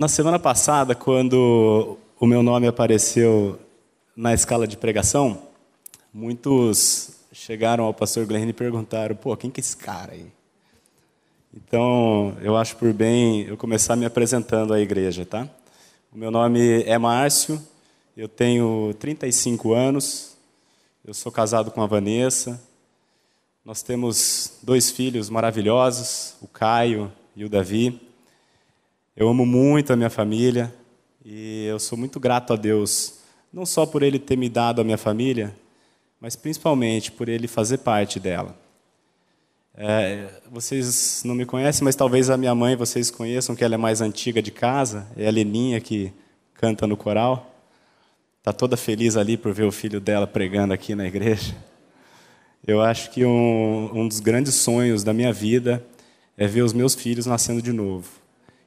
semana passada, quando o meu nome apareceu na escala de pregação, muitos chegaram ao pastor Glenn e perguntaram: pô, quem que é esse cara aí? Então, eu acho por bem eu começar me apresentando à igreja, tá? O meu nome é Márcio, eu tenho 35 anos, eu sou casado com a Vanessa, nós temos 2 filhos maravilhosos, o Caio e o Davi. Eu amo muito a minha família e eu sou muito grato a Deus, não só por Ele ter me dado a minha família, mas principalmente por Ele fazer parte dela. Vocês não me conhecem, mas talvez a minha mãe vocês conheçam, que ela é mais antiga de casa, é a Leninha que canta no coral. Está toda feliz ali por ver o filho dela pregando aqui na igreja. Eu acho que um dos grandes sonhos da minha vida é ver os meus filhos nascendo de novo.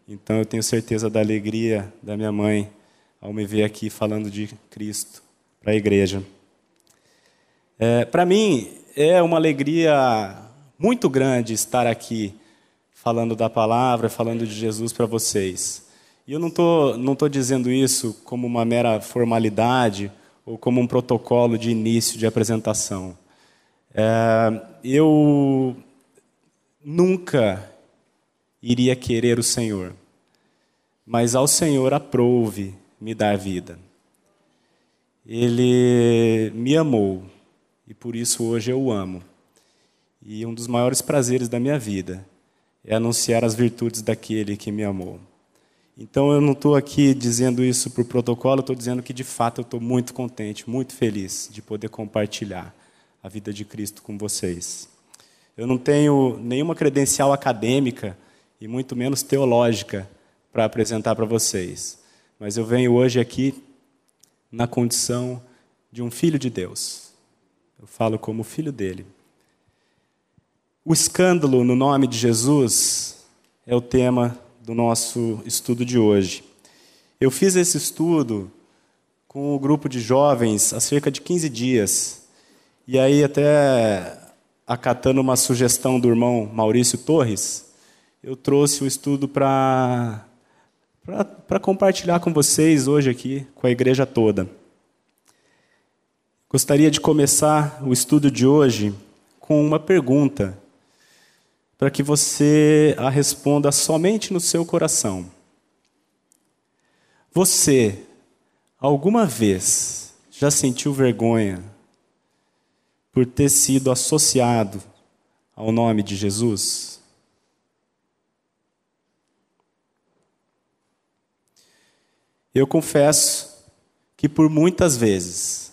Então eu tenho certeza da alegria da minha mãe ao me ver aqui falando de Cristo para a igreja. Para mim é uma alegria muito grande estar aqui falando da palavra, falando de Jesus para vocês. E eu não tô dizendo isso como uma mera formalidade ou como um protocolo de início de apresentação. Eu nunca iria querer o Senhor, mas ao Senhor aprouve me dar vida. Ele me amou e por isso hoje eu o amo. E um dos maiores prazeres da minha vida é anunciar as virtudes daquele que me amou. Então eu não estou aqui dizendo isso por protocolo, estou dizendo que de fato eu estou muito contente, muito feliz de poder compartilhar a vida de Cristo com vocês. Eu não tenho nenhuma credencial acadêmica e muito menos teológica para apresentar para vocês, mas eu venho hoje aqui na condição de um filho de Deus. Eu falo como filho dele. O escândalo no nome de Jesus é o tema do nosso estudo de hoje. Eu fiz esse estudo com um grupo de jovens há cerca de 15 dias. E aí, até acatando uma sugestão do irmão Maurício Torres, eu trouxe o estudo para compartilhar com vocês hoje aqui, com a igreja toda. Gostaria de começar o estudo de hoje com uma pergunta, para que você a responda somente no seu coração. Você, alguma vez, já sentiu vergonha por ter sido associado ao nome de Jesus? Eu confesso que por muitas vezes,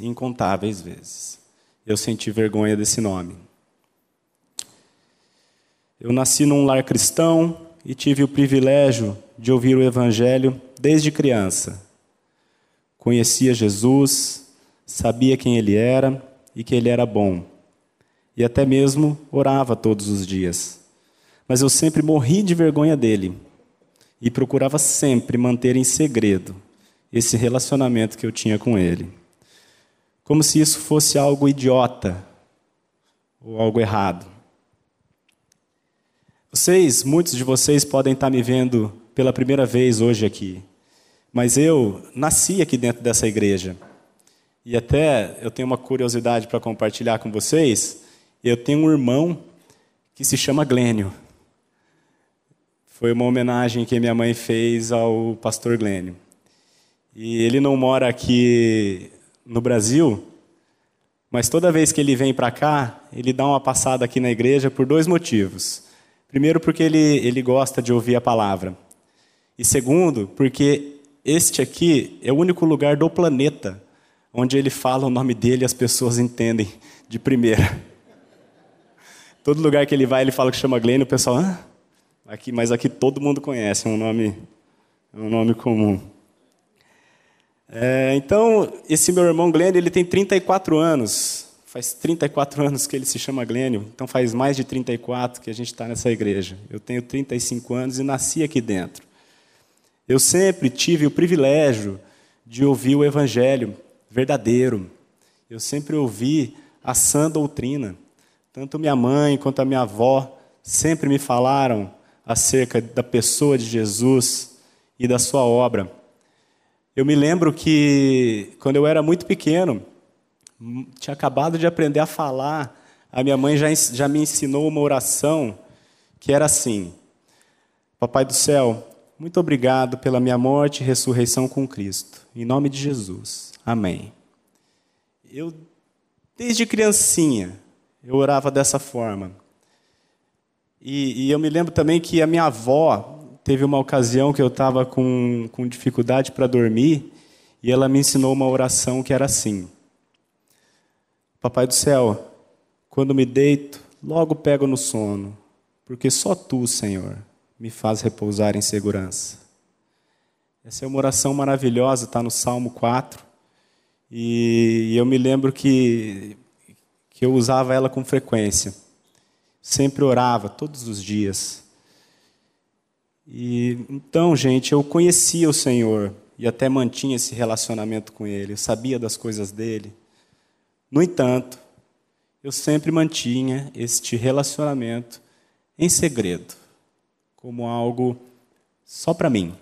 incontáveis vezes, eu senti vergonha desse nome. Eu nasci num lar cristão e tive o privilégio de ouvir o Evangelho desde criança. Conhecia Jesus, sabia quem Ele era e que Ele era bom. E até mesmo orava todos os dias. Mas eu sempre morri de vergonha dele e procurava sempre manter em segredo esse relacionamento que eu tinha com Ele. Como se isso fosse algo idiota ou algo errado. Muitos de vocês podem estar me vendo pela primeira vez hoje aqui, mas eu nasci aqui dentro dessa igreja. E até eu tenho uma curiosidade para compartilhar com vocês. Eu tenho um irmão que se chama Glênio. Foi uma homenagem que minha mãe fez ao pastor Glênio. E ele não mora aqui no Brasil, mas toda vez que ele vem para cá, ele dá uma passada aqui na igreja por 2 motivos. Primeiro, porque ele gosta de ouvir a palavra. E segundo, porque este aqui é o único lugar do planeta onde ele fala o nome dele e as pessoas entendem de primeira. Todo lugar que ele vai, ele fala que chama Glenn, o pessoal... Mas aqui todo mundo conhece, é um nome comum. Então, esse meu irmão Glênio, ele tem 34 anos. Faz 34 anos que ele se chama Glênio, então faz mais de 34 que a gente está nessa igreja. Eu tenho 35 anos e nasci aqui dentro. Eu sempre tive o privilégio de ouvir o Evangelho verdadeiro. Eu sempre ouvi a sã doutrina. Tanto minha mãe quanto a minha avó sempre me falaram acerca da pessoa de Jesus e da sua obra. Eu me lembro que, quando eu era muito pequeno, tinha acabado de aprender a falar, a minha mãe já me ensinou uma oração que era assim: Papai do céu, muito obrigado pela minha morte e ressurreição com Cristo. Em nome de Jesus. Amém. Eu, desde criancinha, eu orava dessa forma. E eu me lembro também que a minha avó teve uma ocasião que eu estava com dificuldade para dormir e ela me ensinou uma oração que era assim: Papai do céu, quando me deito, logo pego no sono, porque só Tu, Senhor, me faz repousar em segurança. Essa é uma oração maravilhosa, está no Salmo 4, e eu me lembro que eu usava ela com frequência. Sempre orava, todos os dias. E então, gente, eu conhecia o Senhor e até mantinha esse relacionamento com Ele, eu sabia das coisas dEle. No entanto, eu sempre mantinha este relacionamento em segredo, como algo só para mim.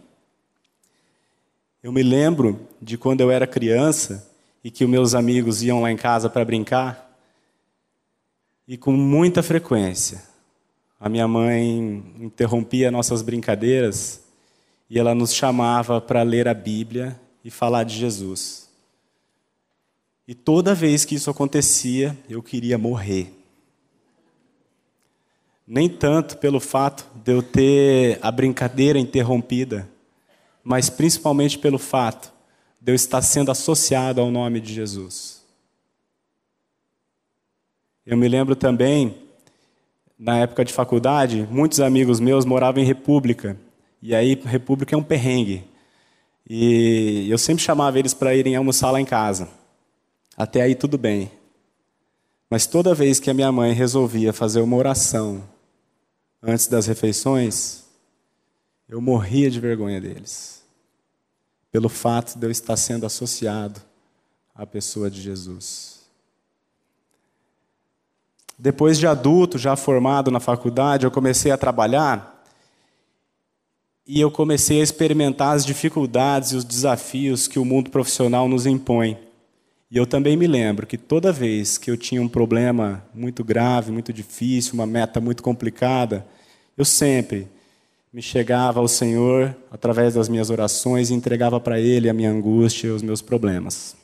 Eu me lembro de quando eu era criança e que os meus amigos iam lá em casa para brincar, e com muita frequência a minha mãe interrompia nossas brincadeiras e ela nos chamava para ler a Bíblia e falar de Jesus. E toda vez que isso acontecia, eu queria morrer. Nem tanto pelo fato de eu ter a brincadeira interrompida, mas principalmente pelo fato de eu estar sendo associado ao nome de Jesus. Eu me lembro também, na época de faculdade, muitos amigos meus moravam em República, e aí República é um perrengue. E eu sempre chamava eles para irem almoçar lá em casa. Até aí tudo bem. Mas toda vez que a minha mãe resolvia fazer uma oração antes das refeições, eu morria de vergonha deles, pelo fato de eu estar sendo associado à pessoa de Jesus. Depois de adulto, já formado na faculdade, eu comecei a trabalhar e eu comecei a experimentar as dificuldades e os desafios que o mundo profissional nos impõe. E eu também me lembro que toda vez que eu tinha um problema muito grave, muito difícil, uma meta muito complicada, eu sempre me chegava ao Senhor através das minhas orações e entregava para Ele a minha angústia e os meus problemas.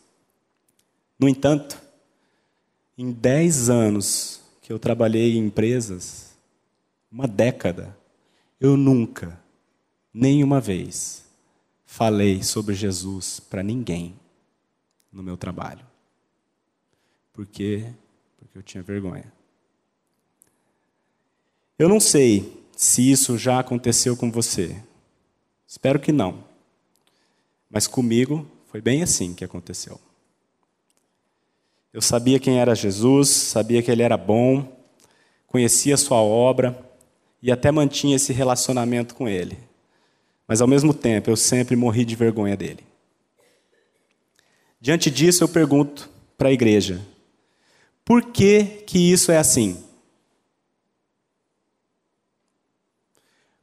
No entanto, em 10 anos que eu trabalhei em empresas, uma década, eu nunca, nenhuma vez, falei sobre Jesus para ninguém no meu trabalho. Por quê? Porque eu tinha vergonha. Eu não sei se isso já aconteceu com você. Espero que não. Mas comigo foi bem assim que aconteceu. Eu sabia quem era Jesus, sabia que Ele era bom, conhecia a sua obra e até mantinha esse relacionamento com Ele. Mas, ao mesmo tempo, eu sempre morri de vergonha dele. Diante disso, eu pergunto para a igreja: por que isso é assim?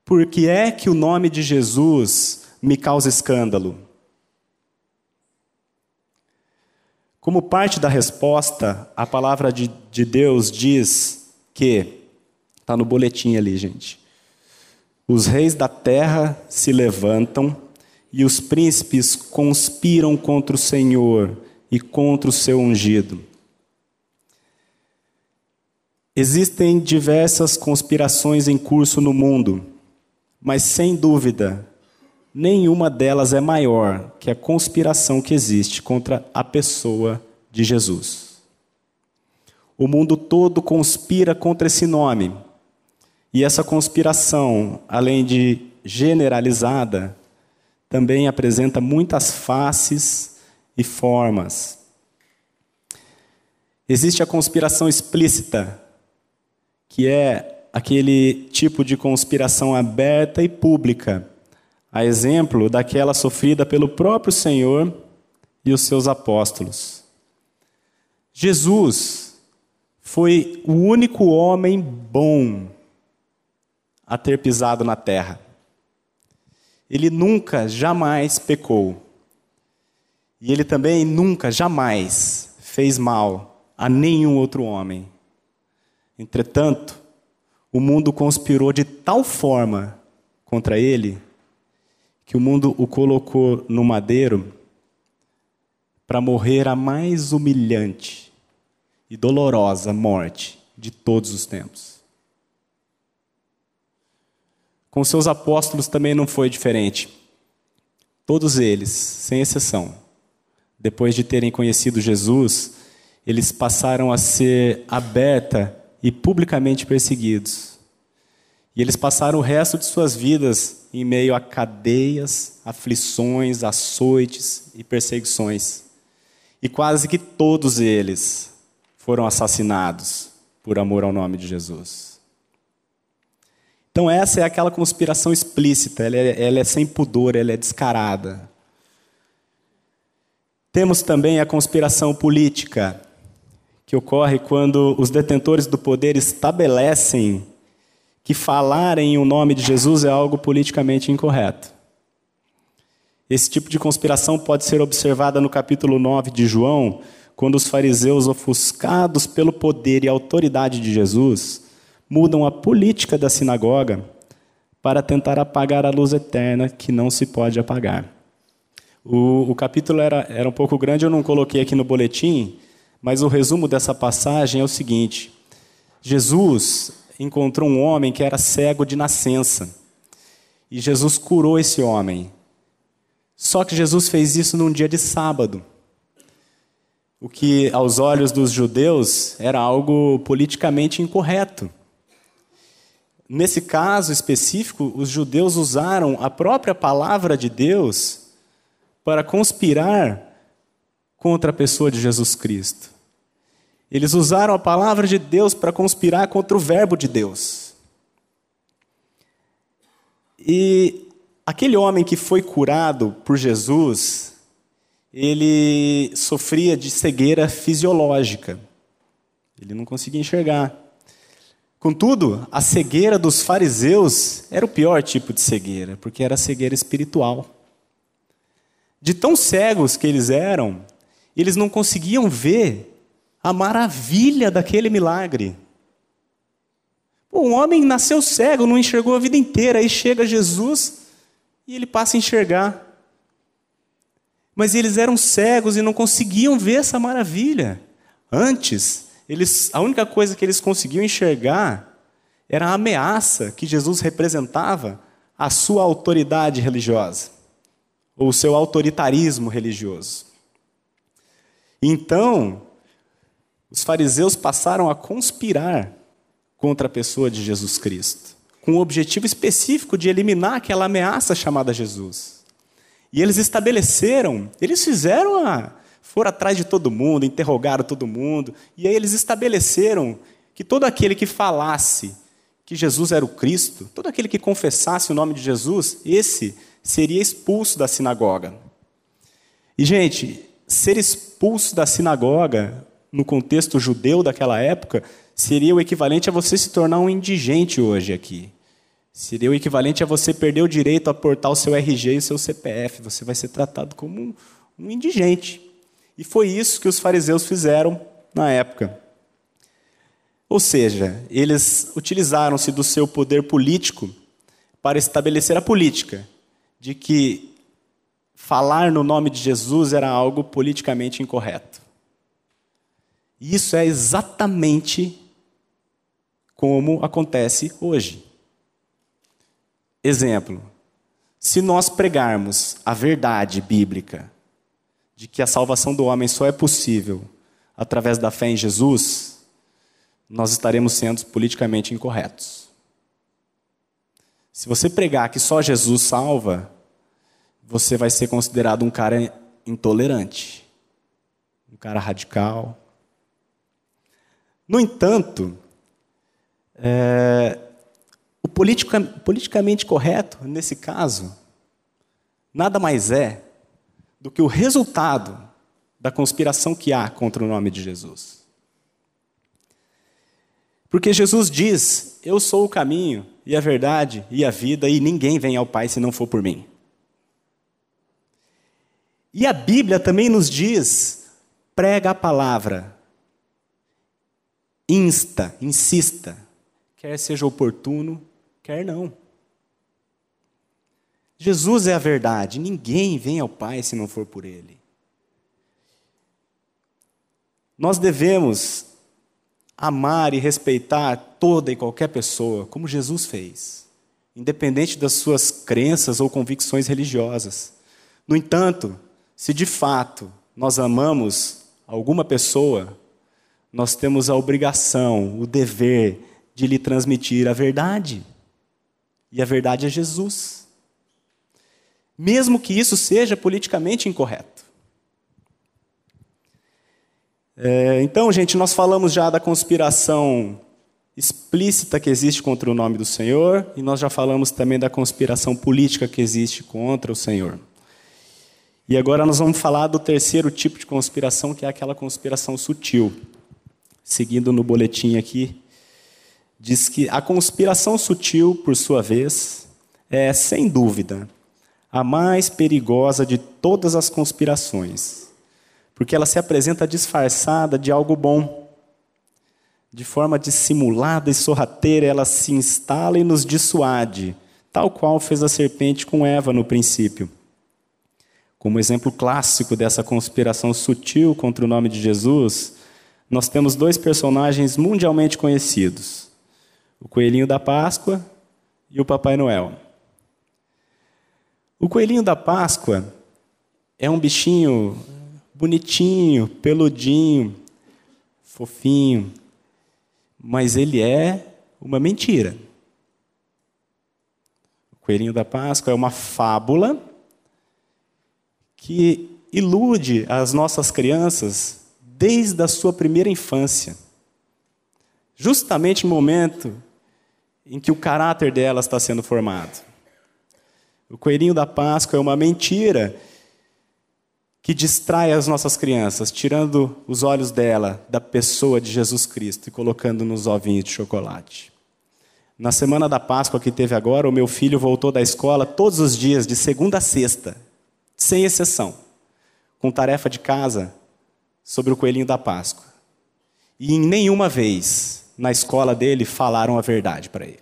Por que é que o nome de Jesus me causa escândalo? Como parte da resposta, a palavra de Deus diz que, está no boletim ali, gente, os reis da terra se levantam e os príncipes conspiram contra o Senhor e contra o seu ungido. Existem diversas conspirações em curso no mundo, mas sem dúvida, nenhuma delas é maior que a conspiração que existe contra a pessoa de Jesus. O mundo todo conspira contra esse nome. E essa conspiração, além de generalizada, também apresenta muitas faces e formas. Existe a conspiração explícita, que é aquele tipo de conspiração aberta e pública, a exemplo daquela sofrida pelo próprio Senhor e os seus apóstolos. Jesus foi o único homem bom a ter pisado na terra. Ele nunca, jamais pecou. E ele também nunca, jamais fez mal a nenhum outro homem. Entretanto, o mundo conspirou de tal forma contra ele que o mundo o colocou no madeiro para morrer a mais humilhante e dolorosa morte de todos os tempos. Com seus apóstolos também não foi diferente. Todos eles, sem exceção, depois de terem conhecido Jesus, eles passaram a ser aberta e publicamente perseguidos. E eles passaram o resto de suas vidas em meio a cadeias, aflições, açoites e perseguições. E quase que todos eles foram assassinados por amor ao nome de Jesus. Então essa é aquela conspiração explícita, ela é sem pudor, ela é descarada. Temos também a conspiração política, que ocorre quando os detentores do poder estabelecem que falar em o nome de Jesus é algo politicamente incorreto. Esse tipo de conspiração pode ser observada no capítulo 9 de João, quando os fariseus, ofuscados pelo poder e autoridade de Jesus, mudam a política da sinagoga para tentar apagar a luz eterna que não se pode apagar. O capítulo era um pouco grande, eu não coloquei aqui no boletim, mas o resumo dessa passagem é o seguinte: Jesus encontrou um homem que era cego de nascença, e Jesus curou esse homem. Só que Jesus fez isso num dia de sábado, o que aos olhos dos judeus era algo politicamente incorreto. Nesse caso específico, os judeus usaram a própria palavra de Deus para conspirar contra a pessoa de Jesus Cristo. Eles usaram a palavra de Deus para conspirar contra o verbo de Deus. E aquele homem que foi curado por Jesus, ele sofria de cegueira fisiológica. Ele não conseguia enxergar. Contudo, a cegueira dos fariseus era o pior tipo de cegueira, porque era a cegueira espiritual. De tão cegos que eles eram, eles não conseguiam ver a maravilha daquele milagre. Um homem nasceu cego, não enxergou a vida inteira, aí chega Jesus e ele passa a enxergar. Mas eles eram cegos e não conseguiam ver essa maravilha. Antes, a única coisa que eles conseguiam enxergar era a ameaça que Jesus representava à sua autoridade religiosa, ou o seu autoritarismo religioso. Então, os fariseus passaram a conspirar contra a pessoa de Jesus Cristo, com o objetivo específico de eliminar aquela ameaça chamada Jesus. E eles foram atrás de todo mundo, interrogaram todo mundo, e aí eles estabeleceram que todo aquele que falasse que Jesus era o Cristo, todo aquele que confessasse o nome de Jesus, esse seria expulso da sinagoga. E, gente, ser expulso da sinagoga, no contexto judeu daquela época, seria o equivalente a você se tornar um indigente hoje aqui. Seria o equivalente a você perder o direito a portar o seu RG e o seu CPF. Você vai ser tratado como um indigente. E foi isso que os fariseus fizeram na época. Ou seja, eles utilizaram-se do seu poder político para estabelecer a política de que falar no nome de Jesus era algo politicamente incorreto. E isso é exatamente como acontece hoje. Exemplo, se nós pregarmos a verdade bíblica de que a salvação do homem só é possível através da fé em Jesus, nós estaremos sendo politicamente incorretos. Se você pregar que só Jesus salva, você vai ser considerado um cara intolerante, um cara radical. No entanto, o politicamente correto, nesse caso, nada mais é do que o resultado da conspiração que há contra o nome de Jesus. Porque Jesus diz: eu sou o caminho, e a verdade, e a vida, e ninguém vem ao Pai se não for por mim. E a Bíblia também nos diz, prega a palavra, insista, quer seja oportuno, quer não. Jesus é a verdade, ninguém vem ao Pai se não for por Ele. Nós devemos amar e respeitar toda e qualquer pessoa, como Jesus fez, independente das suas crenças ou convicções religiosas. No entanto, se de fato nós amamos alguma pessoa, nós temos a obrigação, o dever de lhe transmitir a verdade. E a verdade é Jesus. Mesmo que isso seja politicamente incorreto. Então, gente, nós falamos já da conspiração explícita que existe contra o nome do Senhor, e nós já falamos também da conspiração política que existe contra o Senhor. E agora nós vamos falar do terceiro tipo de conspiração, que é aquela conspiração sutil. Seguindo no boletim aqui, diz que a conspiração sutil, por sua vez, é, sem dúvida, a mais perigosa de todas as conspirações, porque ela se apresenta disfarçada de algo bom. De forma dissimulada e sorrateira, ela se instala e nos dissuade, tal qual fez a serpente com Eva no princípio. Como exemplo clássico dessa conspiração sutil contra o nome de Jesus, nós temos dois personagens mundialmente conhecidos: o Coelhinho da Páscoa e o Papai Noel. O Coelhinho da Páscoa é um bichinho bonitinho, peludinho, fofinho, mas ele é uma mentira. O Coelhinho da Páscoa é uma fábula que ilude as nossas crianças desde a sua primeira infância. Justamente no momento em que o caráter delas está sendo formado. O Coelhinho da Páscoa é uma mentira que distrai as nossas crianças, tirando os olhos dela da pessoa de Jesus Cristo e colocando nos ovinhos de chocolate. Na semana da Páscoa que teve agora, o meu filho voltou da escola todos os dias, de segunda a sexta, sem exceção, com tarefa de casa sobre o Coelhinho da Páscoa. E em nenhuma vez na escola dele falaram a verdade para ele.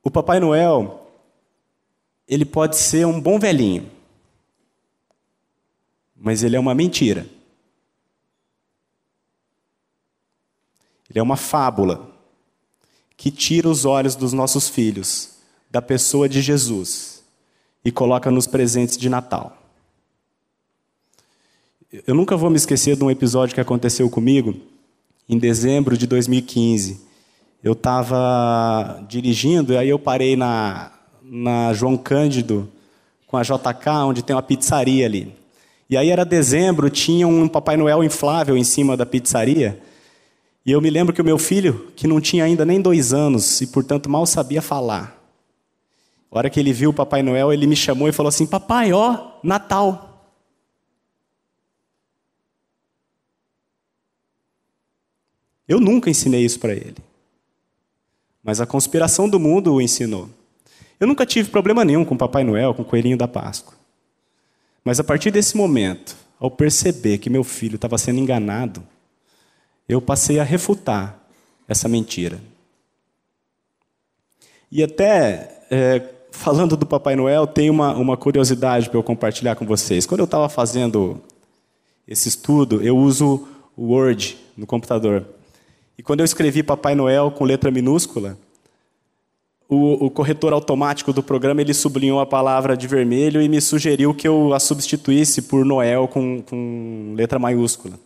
O Papai Noel, ele pode ser um bom velhinho, mas ele é uma mentira. Ele é uma fábula que tira os olhos dos nossos filhos da pessoa de Jesus e coloca nos presentes de Natal. Eu nunca vou me esquecer de um episódio que aconteceu comigo em dezembro de 2015. Eu estava dirigindo e aí eu parei na João Cândido com a JK, onde tem uma pizzaria ali. E aí era dezembro, tinha um Papai Noel inflável em cima da pizzaria. E eu me lembro que o meu filho, que não tinha ainda nem 2 anos e, portanto, mal sabia falar, a hora que ele viu o Papai Noel, ele me chamou e falou assim: papai, ó, Natal. Eu nunca ensinei isso para ele. Mas a conspiração do mundo o ensinou. Eu nunca tive problema nenhum com o Papai Noel, com o Coelhinho da Páscoa. Mas a partir desse momento, ao perceber que meu filho estava sendo enganado, eu passei a refutar essa mentira. E até, falando do Papai Noel, tem uma curiosidade para eu compartilhar com vocês. Quando eu estava fazendo esse estudo, eu uso o Word no computador. E quando eu escrevi Papai Noel com letra minúscula, o corretor automático do programa ele sublinhou a palavra de vermelho e me sugeriu que eu a substituísse por Noel com letra maiúscula.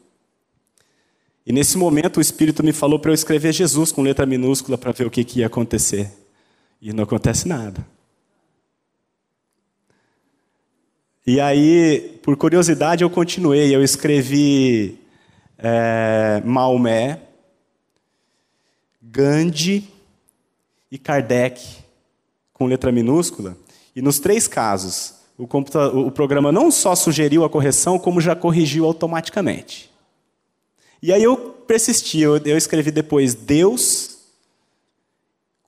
E nesse momento o Espírito me falou para eu escrever Jesus com letra minúscula para ver o que ia acontecer. E não acontece nada. E aí, por curiosidade, eu continuei. Eu escrevi Maomé, Gandhi e Kardec com letra minúscula. E nos 3 casos, o programa não só sugeriu a correção, como já corrigiu automaticamente. E aí eu persisti, eu escrevi depois Deus,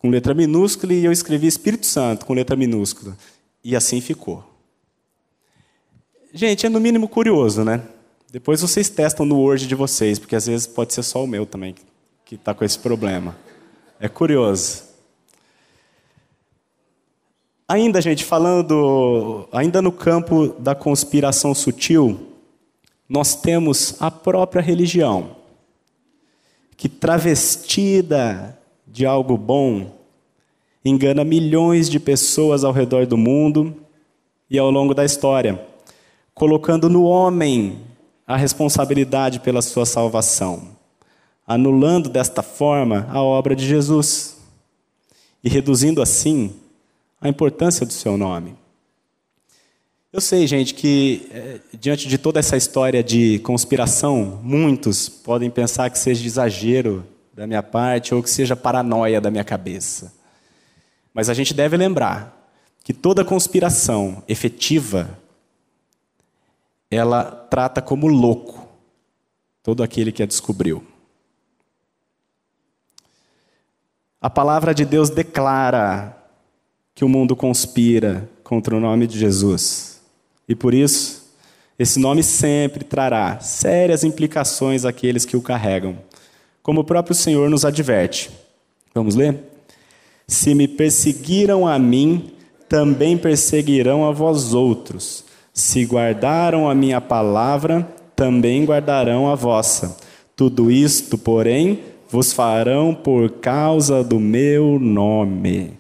com letra minúscula, e eu escrevi Espírito Santo, com letra minúscula. E assim ficou. Gente, é no mínimo curioso, né? Depois vocês testam no Word de vocês, porque às vezes pode ser só o meu também que está com esse problema. É curioso. Ainda, gente, ainda no campo da conspiração sutil, nós temos a própria religião, que travestida de algo bom, engana milhões de pessoas ao redor do mundo e ao longo da história, colocando no homem a responsabilidade pela sua salvação, anulando desta forma a obra de Jesus e reduzindo assim a importância do seu nome. Eu sei, gente, que diante de toda essa história de conspiração, muitos podem pensar que seja exagero da minha parte ou que seja paranoia da minha cabeça. Mas a gente deve lembrar que toda conspiração efetiva, ela trata como louco todo aquele que a descobriu. A palavra de Deus declara que o mundo conspira contra o nome de Jesus. E por isso, esse nome sempre trará sérias implicações àqueles que o carregam, como o próprio Senhor nos adverte. Vamos ler? Se me perseguiram a mim, também perseguirão a vós outros. Se guardaram a minha palavra, também guardarão a vossa. Tudo isto, porém, vos farão por causa do meu nome.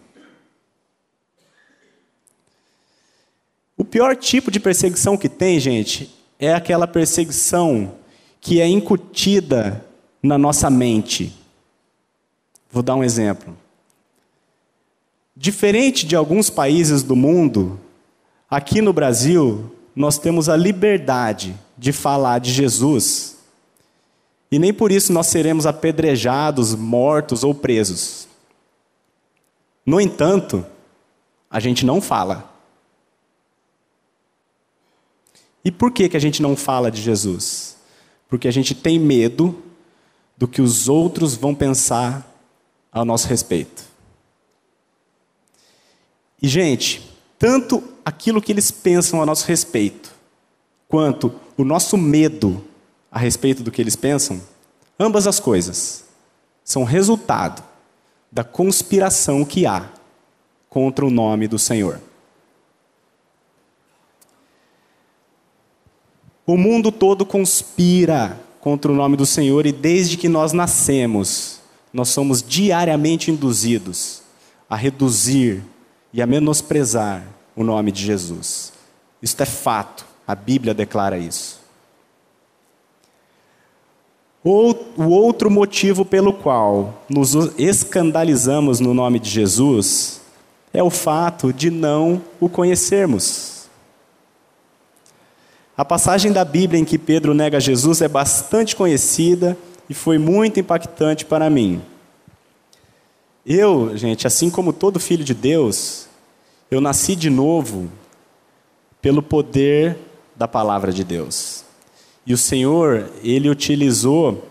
O pior tipo de perseguição que tem, gente, é aquela perseguição que é incutida na nossa mente. Vou dar um exemplo. Diferente de alguns países do mundo, aqui no Brasil, nós temos a liberdade de falar de Jesus e nem por isso nós seremos apedrejados, mortos ou presos. No entanto, a gente não fala. E por que a gente não fala de Jesus? Porque a gente tem medo do que os outros vão pensar ao nosso respeito. E, gente, tanto aquilo que eles pensam a nosso respeito, quanto o nosso medo a respeito do que eles pensam, ambas as coisas são resultado da conspiração que há contra o nome do Senhor. O mundo todo conspira contra o nome do Senhor e desde que nós nascemos, nós somos diariamente induzidos a reduzir e a menosprezar o nome de Jesus. Isso é fato, a Bíblia declara isso. O outro motivo pelo qual nos escandalizamos no nome de Jesus é o fato de não o conhecermos. A passagem da Bíblia em que Pedro nega Jesus é bastante conhecida e foi muito impactante para mim. Eu, gente, assim como todo filho de Deus, eu nasci de novo pelo poder da palavra de Deus. E o Senhor, Ele utilizou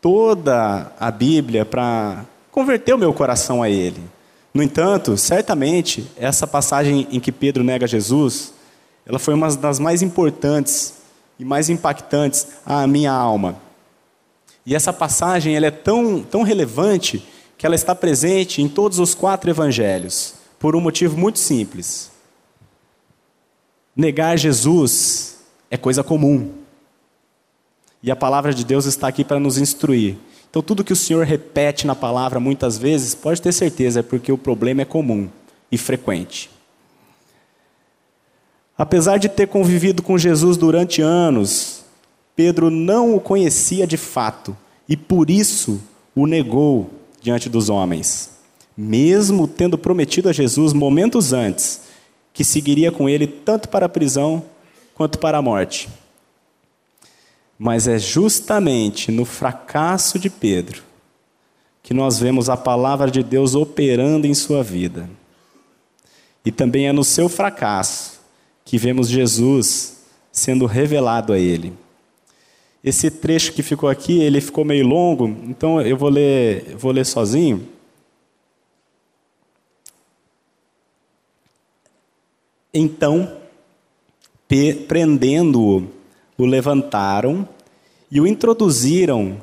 toda a Bíblia para converter o meu coração a Ele. No entanto, certamente, essa passagem em que Pedro nega Jesus, ela foi uma das mais importantes e mais impactantes à minha alma. E essa passagem ela é tão relevante que ela está presente em todos os 4 evangelhos, por um motivo muito simples. Negar Jesus é coisa comum. E a palavra de Deus está aqui para nos instruir. Então, tudo que o Senhor repete na palavra muitas vezes, pode ter certeza, é porque o problema é comum e frequente. Apesar de ter convivido com Jesus durante anos, Pedro não o conhecia de fato e por isso o negou diante dos homens, mesmo tendo prometido a Jesus momentos antes que seguiria com ele tanto para a prisão quanto para a morte. Mas é justamente no fracasso de Pedro que nós vemos a palavra de Deus operando em sua vida. E também é no seu fracasso que vemos Jesus sendo revelado a ele. Esse trecho que ficou aqui, ele ficou meio longo, então eu vou ler sozinho. Então, prendendo-o, o levantaram e o introduziram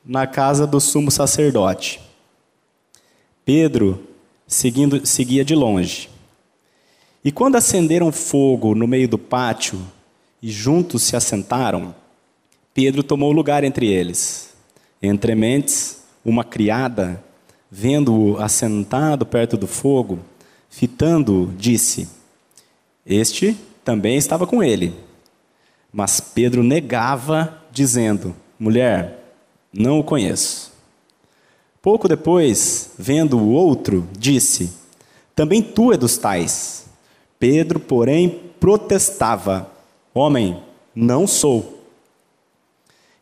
na casa do sumo sacerdote. Pedro seguia de longe. E quando acenderam fogo no meio do pátio e juntos se assentaram, Pedro tomou lugar entre eles. Entre mentes, uma criada, vendo-o assentado perto do fogo, fitando-o, disse: Este também estava com ele. Mas Pedro negava, dizendo: Mulher, não o conheço. Pouco depois, vendo o outro, disse: Também tu és dos tais. Pedro, porém, protestava: Homem, não sou.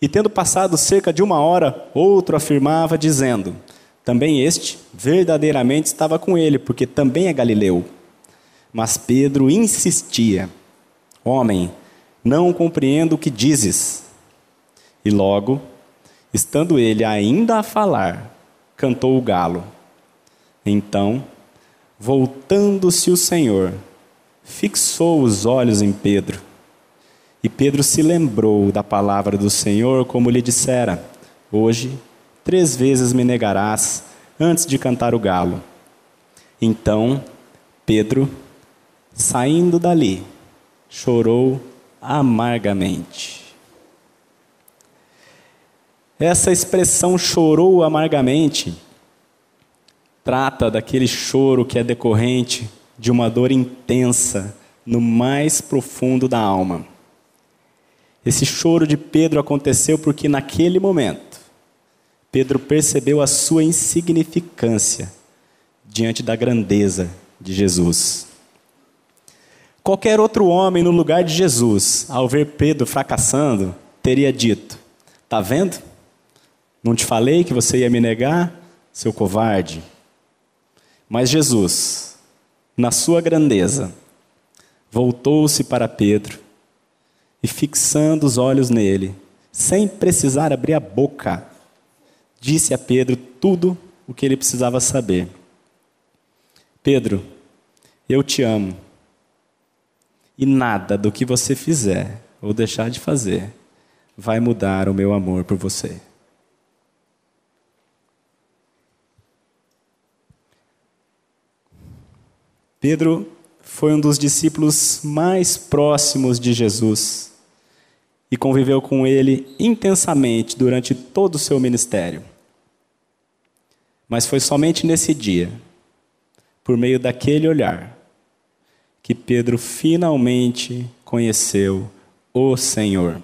E tendo passado cerca de 1 hora, outro afirmava, dizendo: Também este verdadeiramente estava com ele, porque também é galileu. Mas Pedro insistia: Homem, não compreendo o que dizes. E logo, estando ele ainda a falar, cantou o galo. Então, voltando-se o Senhor, fixou os olhos em Pedro. E Pedro se lembrou da palavra do Senhor, como lhe dissera: Hoje, 3 vezes me negarás, antes de cantar o galo. Então, Pedro, saindo dali, chorou amargamente. Essa expressão chorou amargamente trata daquele choro que é decorrente de uma dor intensa no mais profundo da alma. Esse choro de Pedro aconteceu porque naquele momento Pedro percebeu a sua insignificância diante da grandeza de Jesus. Qualquer outro homem no lugar de Jesus, ao ver Pedro fracassando, teria dito: Tá vendo? Não te falei que você ia me negar, seu covarde? Mas Jesus, na sua grandeza, voltou-se para Pedro e, fixando os olhos nele, sem precisar abrir a boca, disse a Pedro tudo o que ele precisava saber. Pedro, eu te amo. E nada do que você fizer ou deixar de fazer vai mudar o meu amor por você. Pedro foi um dos discípulos mais próximos de Jesus e conviveu com ele intensamente durante todo o seu ministério. Mas foi somente nesse dia, por meio daquele olhar, que Pedro finalmente conheceu o Senhor.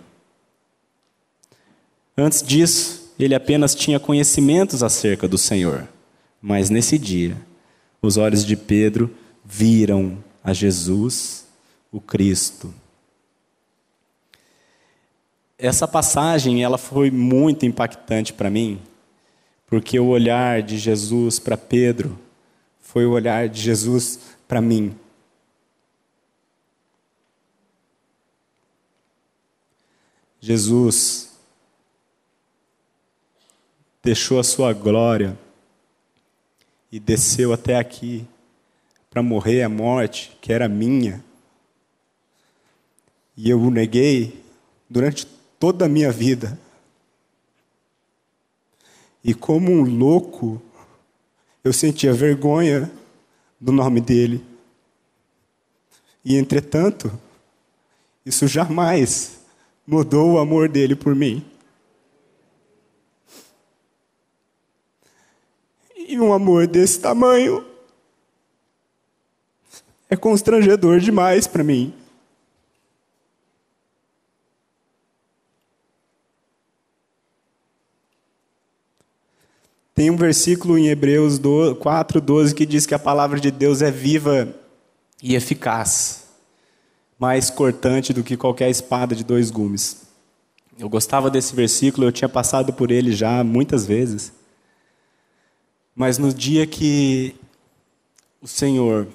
Antes disso, ele apenas tinha conhecimentos acerca do Senhor. Mas nesse dia, os olhos de Pedro viram a Jesus, o Cristo. Essa passagem, ela foi muito impactante para mim, porque o olhar de Jesus para Pedro foi o olhar de Jesus para mim. Jesus deixou a sua glória e desceu até aqui para morrer a morte que era minha. E eu o neguei durante toda a minha vida. E como um louco, eu sentia vergonha do nome dele. E, entretanto, isso jamais mudou o amor dele por mim. E um amor desse tamanho é constrangedor demais para mim. Tem um versículo em Hebreus 4:12 que diz que a palavra de Deus é viva e eficaz, mais cortante do que qualquer espada de 2 gumes. Eu gostava desse versículo, eu tinha passado por ele já muitas vezes. Mas no dia que o Senhor,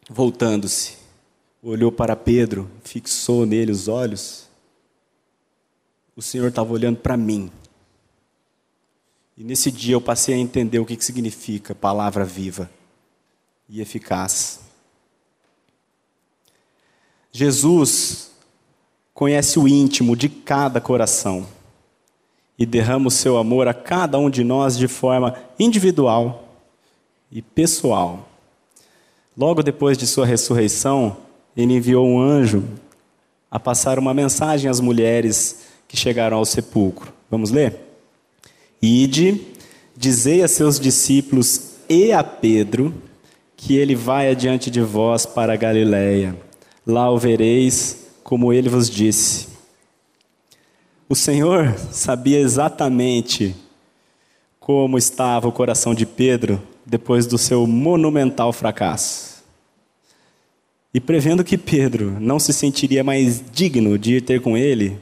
voltando-se, olhou para Pedro, fixou nele os olhos, o Senhor estava olhando para mim. E nesse dia eu passei a entender o que significa palavra viva e eficaz. Jesus conhece o íntimo de cada coração e derrama o seu amor a cada um de nós de forma individual e pessoal. Logo depois de sua ressurreição, ele enviou um anjo a passar uma mensagem às mulheres que chegaram ao sepulcro. Vamos ler? Ide, dizei a seus discípulos e a Pedro que ele vai adiante de vós para a Galiléia. Lá o vereis, como ele vos disse. O Senhor sabia exatamente como estava o coração de Pedro depois do seu monumental fracasso. E prevendo que Pedro não se sentiria mais digno de ir ter com ele,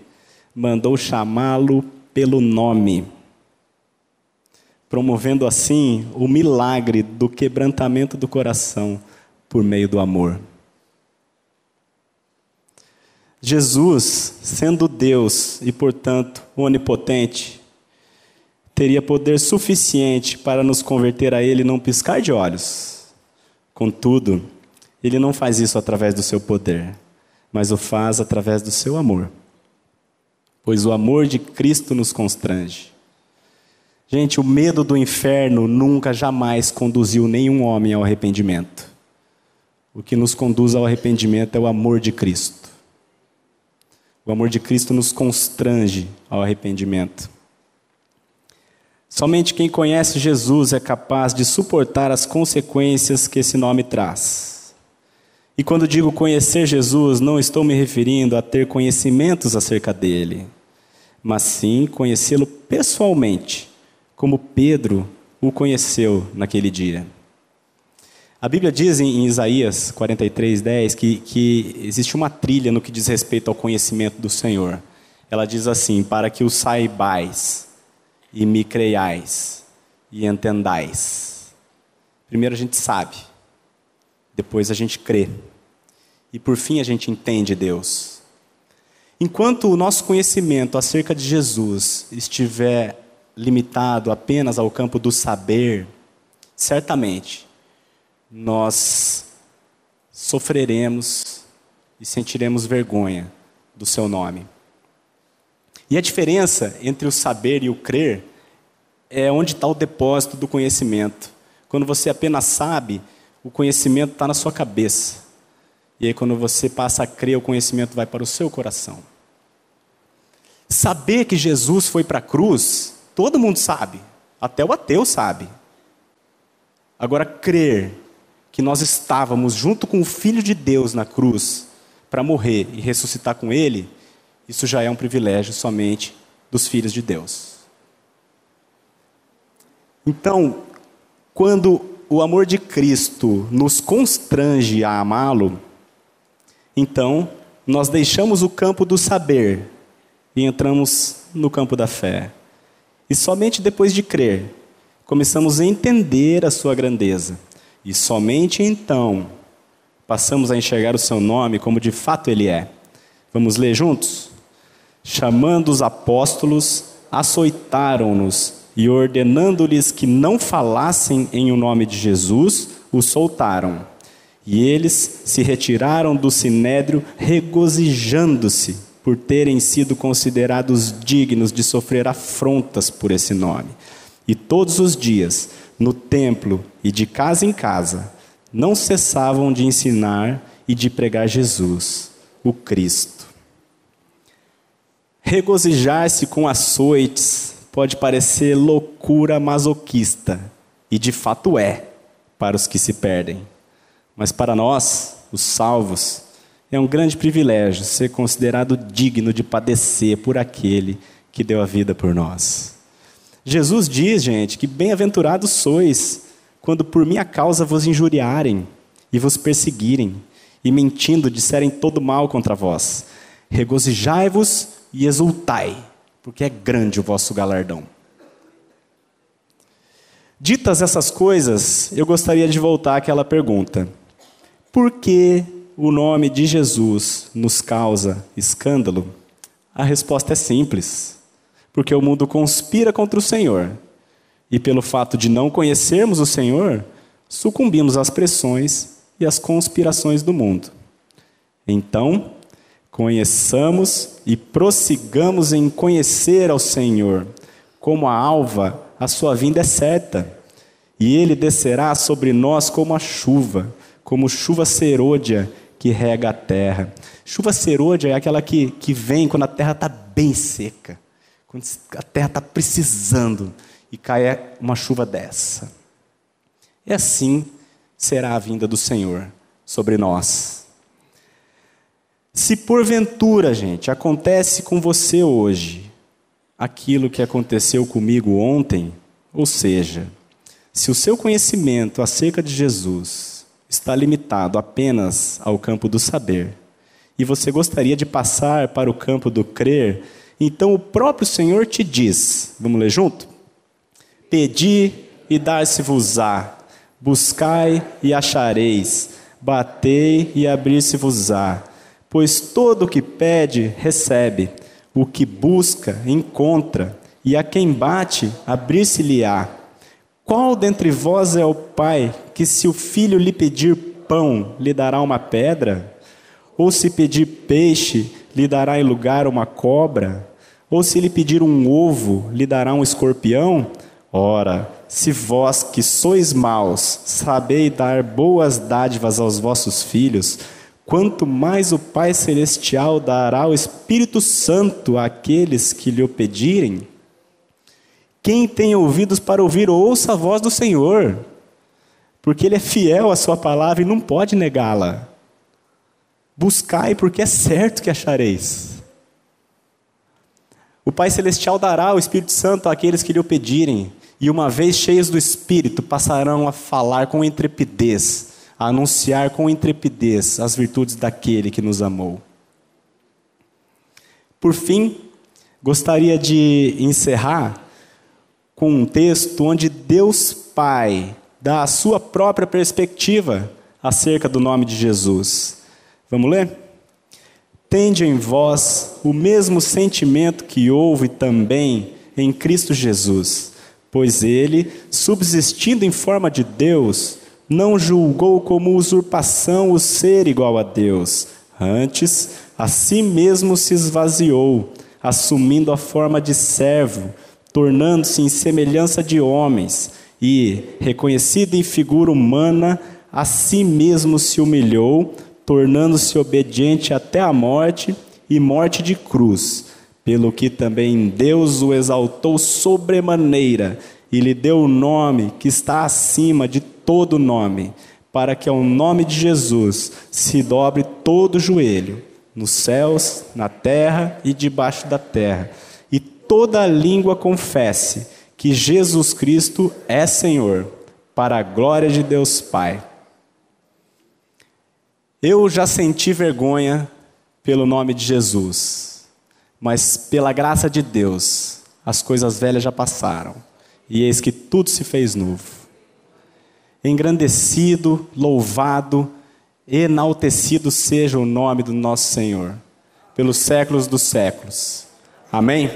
mandou chamá-lo pelo nome, promovendo assim o milagre do quebrantamento do coração por meio do amor. Jesus, sendo Deus e, portanto, onipotente, teria poder suficiente para nos converter a Ele num piscar de olhos. Contudo, Ele não faz isso através do seu poder, mas o faz através do seu amor. Pois o amor de Cristo nos constrange. Gente, o medo do inferno nunca, jamais conduziu nenhum homem ao arrependimento. O que nos conduz ao arrependimento é o amor de Cristo. O amor de Cristo nos constrange ao arrependimento. Somente quem conhece Jesus é capaz de suportar as consequências que esse nome traz. E quando digo conhecer Jesus, não estou me referindo a ter conhecimentos acerca dele, mas sim conhecê-lo pessoalmente, como Pedro o conheceu naquele dia. A Bíblia diz em Isaías 43:10 que existe uma trilha no que diz respeito ao conhecimento do Senhor. Ela diz assim: para que o saibais e me creiais e entendais. Primeiro a gente sabe, depois a gente crê e por fim a gente entende Deus. Enquanto o nosso conhecimento acerca de Jesus estiver limitado apenas ao campo do saber, certamente nós sofreremos e sentiremos vergonha do seu nome. E a diferença entre o saber e o crer é onde está o depósito do conhecimento. Quando você apenas sabe, o conhecimento está na sua cabeça. E aí quando você passa a crer, o conhecimento vai para o seu coração. Saber que Jesus foi para a cruz, todo mundo sabe. Até o ateu sabe. Agora, crer que nós estávamos junto com o Filho de Deus na cruz para morrer e ressuscitar com Ele, isso já é um privilégio somente dos filhos de Deus. Então, quando o amor de Cristo nos constrange a amá-lo, então nós deixamos o campo do saber e entramos no campo da fé. E somente depois de crer, começamos a entender a sua grandeza. E somente então passamos a enxergar o seu nome como de fato ele é. Vamos ler juntos? Chamando os apóstolos, açoitaram-nos e ordenando-lhes que não falassem em o nome de Jesus, os soltaram. E eles se retiraram do sinédrio regozijando-se por terem sido considerados dignos de sofrer afrontas por esse nome. E todos os dias, no templo e de casa em casa, não cessavam de ensinar e de pregar Jesus, o Cristo. Regozijar-se com açoites pode parecer loucura masoquista, e de fato é, para os que se perdem. Mas para nós, os salvos, é um grande privilégio ser considerado digno de padecer por aquele que deu a vida por nós. Jesus diz, gente, que bem-aventurados sois quando por minha causa vos injuriarem e vos perseguirem e mentindo disserem todo mal contra vós. Regozijai-vos e exultai, porque é grande o vosso galardão. Ditas essas coisas, eu gostaria de voltar àquela pergunta: por que o nome de Jesus nos causa escândalo? A resposta é simples. Porque o mundo conspira contra o Senhor. E pelo fato de não conhecermos o Senhor, sucumbimos às pressões e às conspirações do mundo. Então, conheçamos e prossigamos em conhecer ao Senhor. Como a alva, a sua vinda é certa. E Ele descerá sobre nós como a chuva, como chuva serôdia que rega a terra. Chuva serôdia é aquela que vem quando a terra está bem seca. Quando a terra está precisando e cai uma chuva dessa. E assim será a vinda do Senhor sobre nós. Se porventura, gente, acontece com você hoje aquilo que aconteceu comigo ontem, ou seja, se o seu conhecimento acerca de Jesus está limitado apenas ao campo do saber, e você gostaria de passar para o campo do crer, então o próprio Senhor te diz, vamos ler junto? Pedi e dar-se-vos-á, buscai e achareis, batei e abrir-se-vos-á, pois todo o que pede, recebe, o que busca, encontra, e a quem bate, abrir-se-lhe-á. Qual dentre vós é o pai que, se o filho lhe pedir pão, lhe dará uma pedra? Ou se pedir peixe, lhe dará em lugar uma cobra? Ou se lhe pedir um ovo, lhe dará um escorpião? Ora, se vós que sois maus, sabeis dar boas dádivas aos vossos filhos, quanto mais o Pai Celestial dará o Espírito Santo àqueles que lhe o pedirem? Quem tem ouvidos para ouvir, ouça a voz do Senhor, porque Ele é fiel à sua palavra e não pode negá-la. Buscai, porque é certo que achareis. O Pai Celestial dará o Espírito Santo àqueles que lhe o pedirem, e uma vez cheios do Espírito, passarão a falar com intrepidez, a anunciar com intrepidez as virtudes daquele que nos amou. Por fim, gostaria de encerrar com um texto onde Deus Pai dá a sua própria perspectiva acerca do nome de Jesus. Vamos ler? Tende em vós o mesmo sentimento que houve também em Cristo Jesus, pois Ele, subsistindo em forma de Deus, não julgou como usurpação o ser igual a Deus. Antes, a si mesmo se esvaziou, assumindo a forma de servo, tornando-se em semelhança de homens, e, reconhecido em figura humana, a si mesmo se humilhou, tornando-se obediente até a morte, e morte de cruz, pelo que também Deus o exaltou sobremaneira, e lhe deu o nome que está acima de todo nome, para que ao nome de Jesus se dobre todo o joelho, nos céus, na terra e debaixo da terra, e toda a língua confesse que Jesus Cristo é Senhor, para a glória de Deus Pai. Eu já senti vergonha pelo nome de Jesus, mas pela graça de Deus, as coisas velhas já passaram, e eis que tudo se fez novo. Engrandecido, louvado, enaltecido seja o nome do nosso Senhor, pelos séculos dos séculos. Amém?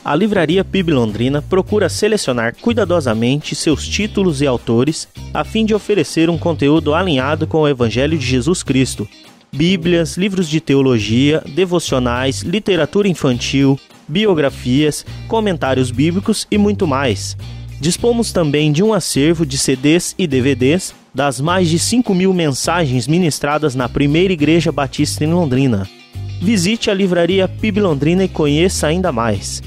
A Livraria PIB Londrina procura selecionar cuidadosamente seus títulos e autores a fim de oferecer um conteúdo alinhado com o Evangelho de Jesus Cristo. Bíblias, livros de teologia, devocionais, literatura infantil, biografias, comentários bíblicos e muito mais. Dispomos também de um acervo de CDs e DVDs das mais de 5.000 mensagens ministradas na Primeira Igreja Batista em Londrina. Visite a Livraria PIB Londrina e conheça ainda mais.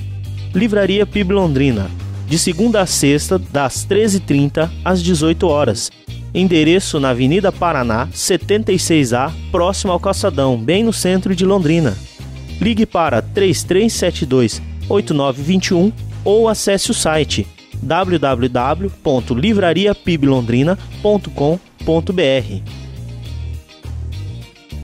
Livraria PIB Londrina, de segunda a sexta, das 13h30 às 18 horas. Endereço na Avenida Paraná, 76A, próximo ao Calçadão, bem no centro de Londrina. Ligue para 3372-8921 ou acesse o site www.livrariapiblondrina.com.br.